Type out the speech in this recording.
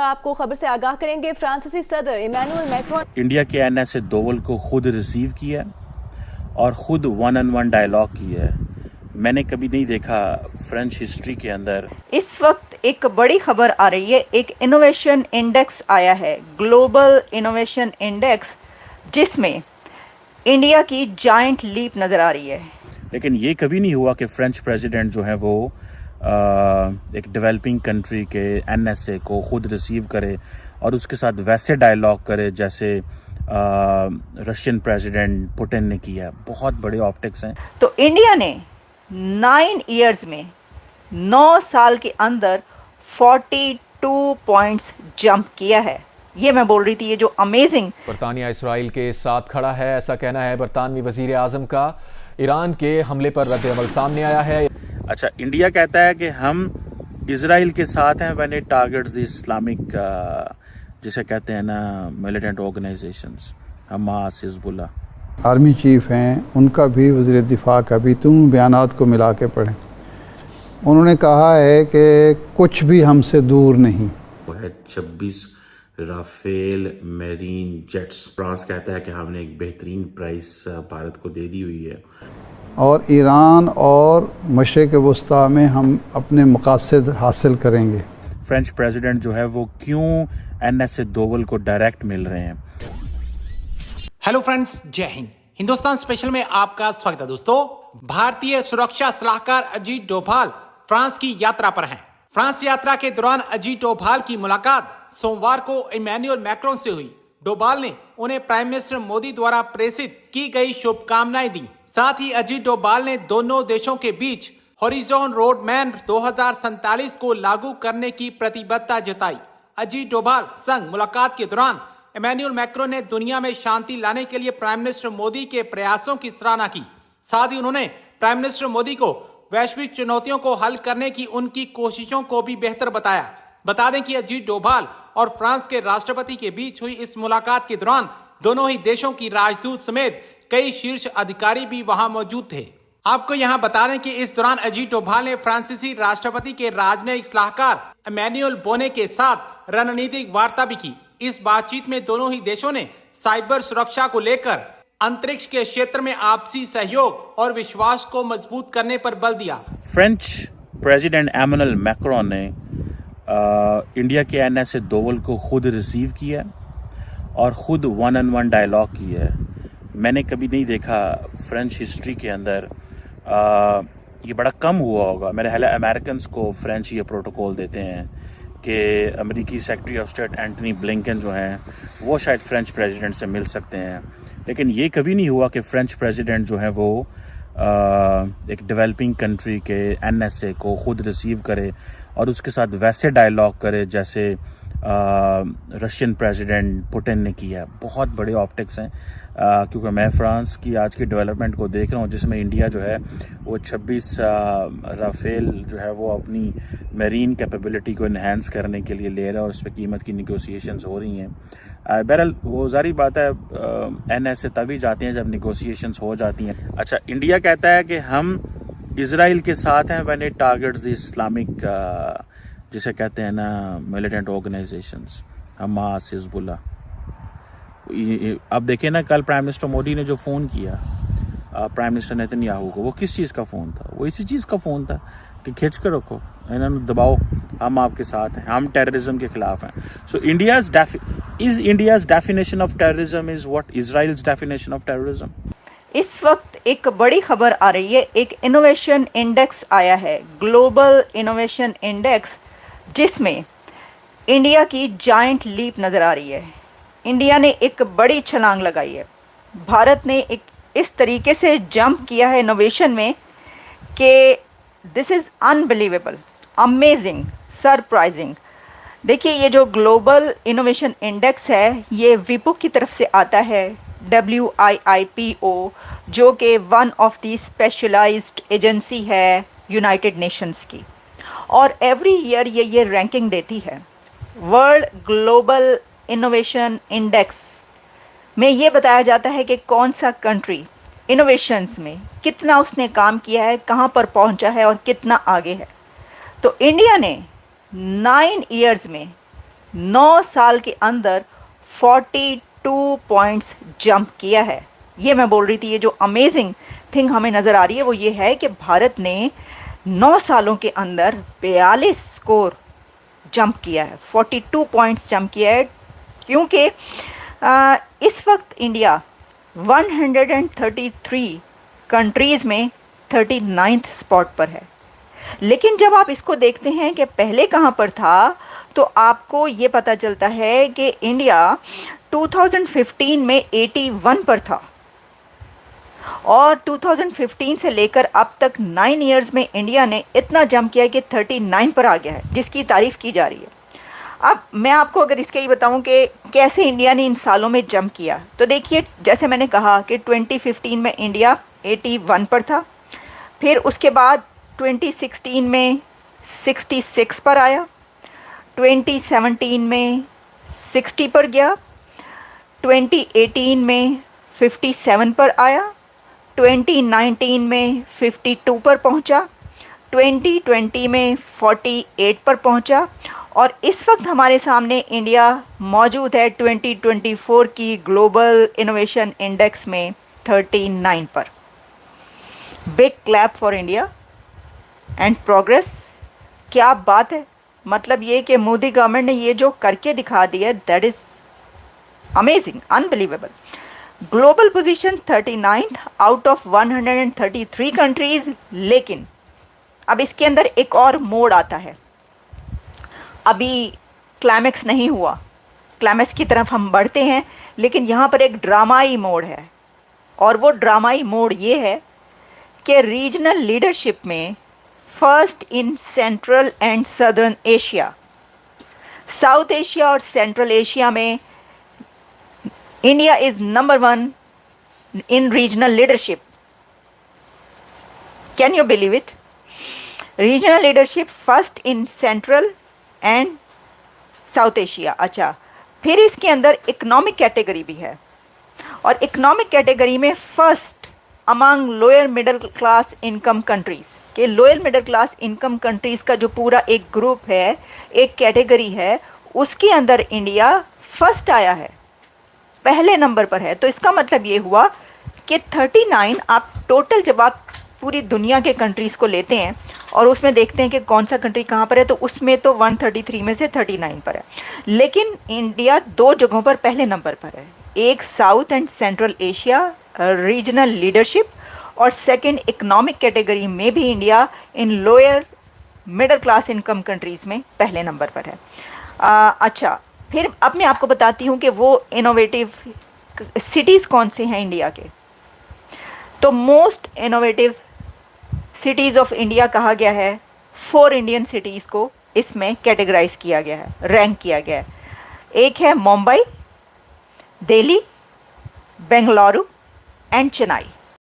आपको खबर से आगाह करेंगे। फ्रांसीसी सदर इमैनुअल मैक्रोन इंडिया के एनएसए दोवल को खुद रिसीव किया और खुद 1-on-1 डायलॉग किया है। मैंने कभी नहीं देखा फ्रेंच हिस्ट्री के अंदर। इस वक्त एक बड़ी खबर आ रही है। एक इनोवेशन इंडेक्स आया है, ग्लोबल इनोवेशन इंडेक्स, जिसमें इंडिया की जायंट लीप नजर आ रही है। लेकिन ये कभी नहीं हुआ कि फ्रेंच प्रेसिडेंट जो है वो एक डेवलपिंग कंट्री के एनएसए को खुद रिसीव करे और उसके साथ वैसे डायलॉग करे जैसे रशियन प्रेसिडेंट पुतिन ने किया। बहुत बड़े ऑप्टिक्स हैं। तो इंडिया ने 9 इयर्स में 9 साल के अंदर 42 पॉइंट्स जंप किया है। ये मैं बोल रही थी, ये जो अमेजिंग। बरतानिया इसराइल के साथ खड़ा है, ऐसा कहना है बरतानवी वजीर आजम का। ईरान के हमले पर रद्द-ए-अमल सामने आया है। अच्छा, इंडिया कहता है कि हम इसराइल के साथ हैं व्हेन इट टारगेट्स इस्लामिक, जिसे कहते हैं ना, militant organisations, Hamas, Hezbollah. Army chief हैं, उनका भी वज़ीर दिफा का भी तुम बयानात को मिला के पढ़ें। उन्होंने कहा है कि कुछ भी हमसे दूर नहीं। वो है 26 राफेल मेरीन जेट्स। फ्रांस कहता है कि हमने एक बेहतरीन प्राइस भारत को दे दी हुई है और ईरान और मशरिक़ वस्ता में हम अपने मकासद हासिल करेंगे। फ्रेंच प्रेसिडेंट जो है वो क्यों एनएसए दोवल को डायरेक्ट मिल रहे हैं। हेलो फ्रेंड्स, जय हिंद। हिंदुस्तान स्पेशल में आपका स्वागत है। दोस्तों, भारतीय सुरक्षा सलाहकार अजीत डोभाल फ्रांस की यात्रा पर हैं। फ्रांस यात्रा के दौरान अजीत डोभाल की मुलाकात सोमवार को इमैनुअल मैक्रोन से हुई। डोभाल ने उन्हें प्राइम मिनिस्टर मोदी द्वारा प्रेषित की गई शुभकामनाएं दी। साथ ही अजीत डोभाल ने दोनों देशों के बीच हॉरिजॉन रोड मैप 2047 को लागू करने की प्रतिबद्धता जताई। अजीत डोभाल संग मुलाकात के दौरान इमैनुअल मैक्रोन ने दुनिया में शांति लाने के लिए प्राइम मिनिस्टर मोदी के प्रयासों की सराहना की। साथ ही उन्होंने प्राइम मिनिस्टर मोदी को वैश्विक चुनौतियों को हल करने की उनकी कोशिशों को भी बेहतर बताया। बता दें कि अजीत डोभाल और फ्रांस के राष्ट्रपति के बीच हुई इस मुलाकात के दौरान दोनों ही देशों की राजदूत समेत कई शीर्ष अधिकारी भी वहां मौजूद थे। आपको यहां बता दें कि इस दौरान अजीत डोभाल ने फ्रांसीसी राष्ट्रपति के राजनयिक सलाहकार इमैनुअल बोने के साथ रणनीतिक वार्ता भी की। इस बातचीत में दोनों ही देशों ने साइबर सुरक्षा को लेकर अंतरिक्ष के क्षेत्र में आपसी सहयोग और विश्वास को मजबूत करने पर बल दिया। फ्रेंच प्रेसिडेंट इमैनुअल मैक्रोन ने इंडिया के एनएसए दोवल को खुद रिसीव किया और खुद 1-on-1 डायलॉग किया है। मैंने कभी नहीं देखा फ्रेंच हिस्ट्री के अंदर। ये बड़ा कम हुआ होगा। मेरे ख्याल अमेरिकन को फ्रेंच ये प्रोटोकॉल देते हैं कि अमेरिकी secretary of state Antony Blinken जो हैं वो शायद फ्रेंच प्रेसिडेंट से मिल सकते हैं। लेकिन ये कभी नहीं हुआ कि फ्रेंच प्रेसिडेंट जो है वो एक डेवलपिंग कंट्री के एनएसए को खुद रिसीव करे और उसके साथ वैसे डायलॉग करे जैसे रशियन प्रेसिडेंट पुतिन ने किया। बहुत बड़े ऑप्टिक्स हैं, क्योंकि मैं फ्रांस की आज की डेवलपमेंट को देख रहा हूँ, जिसमें इंडिया जो है वो 26 राफेल जो है वो अपनी मेरीन कैपेबिलिटी को इन्हेंस करने के लिए ले रहा है और उस पर कीमत की निगोसिएशंस हो रही हैं। बहरहाल वो जारी बात है, एनएसए तभी जाते हैं जब निगोसिएशंस हो जाती हैं। अच्छा, इंडिया कहता है कि हम इसराइल के साथ हैं व्हेन इट टारगेट्स इस्लामिक, जिसे कहते हैं ना, मिलिटेंट ऑर्गेनाइजेशंस, हमास, हिजबुल्लाह। अब देखिए ना, कल प्राइम मिनिस्टर मोदी ने जो फ़ोन किया प्राइम मिनिस्टर नेतन्याहू को, वो किस चीज़ का फ़ोन था? वो इसी चीज़ का फ़ोन था कि खींच कर रखो, इन्होंने दबाओ, हम आपके साथ हैं, हम टेररिज्म के खिलाफ हैं। सो India's definition of terrorism is what Israel's definition of terrorism. इस वक्त एक बड़ी खबर आ रही है। एक इनोवेशन इंडेक्स आया है, ग्लोबल इनोवेशन इंडेक्स, जिसमें इंडिया की जायंट लीप नजर आ रही है। इंडिया ने एक बड़ी छलांग लगाई है। भारत ने एक इस तरीके से जंप किया है इनोवेशन में कि this is unbelievable, amazing, surprising. देखिए, ये जो ग्लोबल इनोवेशन इंडेक्स है, ये विपो की तरफ से आता है, WIIPO, जो कि one of the specialised agency है यूनाइटेड नेशंस की, और एवरी ईयर ये रैंकिंग देती है। वर्ल्ड ग्लोबल इनोवेशन इंडेक्स में ये बताया जाता है कि कौन सा कंट्री इनोवेशंस में कितना उसने काम किया है, कहाँ पर पहुँचा है और कितना आगे है। तो इंडिया ने 9 इयर्स में 9 साल के अंदर 42 पॉइंट्स जंप किया है। ये मैं बोल रही थी, ये जो अमेजिंग थिंग हमें नज़र आ रही है वो ये है कि भारत ने 9 सालों के अंदर 42 स्कोर जंप किया है, 42 पॉइंट्स जंप किया है, क्योंकि इस वक्त इंडिया 133 कंट्रीज़ में 39th स्पॉट पर है। लेकिन जब आप इसको देखते हैं कि पहले कहाँ पर था, तो आपको ये पता चलता है कि इंडिया 2015 में 81 पर था और 2015 से लेकर अब तक 9 इयर्स में इंडिया ने इतना जंप किया कि 39 पर आ गया है, जिसकी तारीफ़ की जा रही है। अब मैं आपको अगर इसके ही बताऊं कि कैसे इंडिया ने इन सालों में जंप किया, तो देखिए, जैसे मैंने कहा कि 2015 में इंडिया 81 पर था, फिर उसके बाद 2016 में 66 पर आया, 2017 में 60 पर गया, 2018 में 57 पर आया, 2019 में 52 पर पहुंचा, 2020 में 48 पर पहुंचा और इस वक्त हमारे सामने इंडिया मौजूद है 2024 की ग्लोबल इनोवेशन इंडेक्स में 39 पर। Big clap for India and progress. क्या बात है, मतलब ये कि मोदी गवर्नमेंट ने ये जो करके दिखा दिया, that is amazing, unbelievable. Global position 39th out of 133 countries. लेकिन अब इसके अंदर एक और मोड आता है, अभी क्लाइमैक्स नहीं हुआ, क्लाइमैक्स की तरफ हम बढ़ते हैं, लेकिन यहाँ पर एक ड्रामाई मोड है और वो ड्रामाई मोड ये है कि रीजनल लीडरशिप में first in central and southern Asia, south Asia और सेंट्रल एशिया में India is number 1 in regional leadership. Can you believe it? Regional leadership first in central and south Asia. अच्छा, फिर इसके अंदर इकोनॉमिक कैटेगरी भी है और इकोनॉमिक कैटेगरी में first among lower middle class income countries के lower middle class income countries का जो पूरा एक ग्रुप है, एक कैटेगरी है, उसके अंदर इंडिया फर्स्ट आया है, पहले नंबर पर है। तो इसका मतलब ये हुआ कि 39 आप टोटल जब आप पूरी दुनिया के कंट्रीज़ को लेते हैं और उसमें देखते हैं कि कौन सा कंट्री कहाँ पर है, तो उसमें तो 133 में से 39 पर है। लेकिन इंडिया 2 जगहों पर पहले नंबर पर है, एक south and central Asia regional leadership और सेकंड इकोनॉमिक कैटेगरी में भी India in lower middle class income countries में पहले नंबर पर है। अच्छा, फिर अब मैं आपको बताती हूँ कि वो इनोवेटिव सिटीज़ कौन से हैं इंडिया के। तो most innovative cities of India कहा गया है, 4 इंडियन सिटीज़ को इसमें कैटेगराइज किया गया है, रैंक किया गया है। एक है मुंबई, दिल्ली, बेंगलुरु एंड चेन्नई।